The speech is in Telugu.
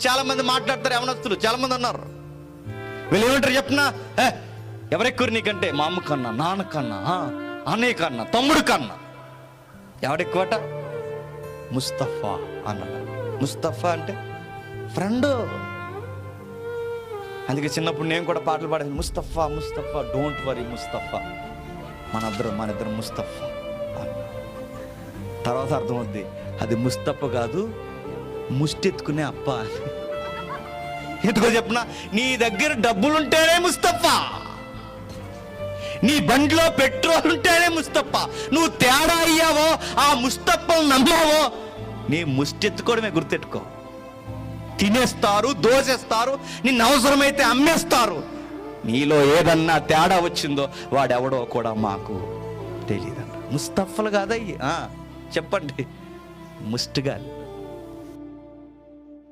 చాలా మంది మాట్లాడతారు, యవనస్తులు చాలా మంది ఉన్నారు. వీళ్ళు ఏమంటారు చెప్పిన, ఎవరెక్కువ నీకంటే మా అమ్మ కన్నా, నాన్న కన్నా, అన్నయ్య కన్నా, తమ్ముడు కన్నా ఎవడెక్కువట? ముస్తఫా అన్నాడు. ముస్తఫా అంటే ఫ్రెండ్. అందుకే చిన్నప్పుడు నేను కూడా పాటలు పాడాను, ముస్తఫా ముస్తఫా డోంట్ వరీ ముస్తఫా, మన ఇద్దరం ముస్తఫా. తర్వాత అర్థమవుద్ది అది ముస్తఫా కాదు, ముష్టెత్తుకునే అప్ప అని. ఎందుకో చెప్పిన, నీ దగ్గర డబ్బులుంటేనే ముస్తఫా, నీ బండిలో పెట్రోల్ ఉంటేనే ముస్తఫా. నువ్వు తేడా అయ్యావో, ఆ ముస్తఫాను నమ్మావో, నీ ముష్టెత్తుకోవడమే గుర్తెట్టుకో. తినేస్తారు, దోసేస్తారు, నిన్ను అవసరమైతే అమ్మేస్తారు. నీలో ఏదన్నా తేడా వచ్చిందో వాడెవడో కూడా మాకు తెలియదు. ముస్తఫాలు కాదయ్యి, చెప్పండి, ముష్టిగాలి.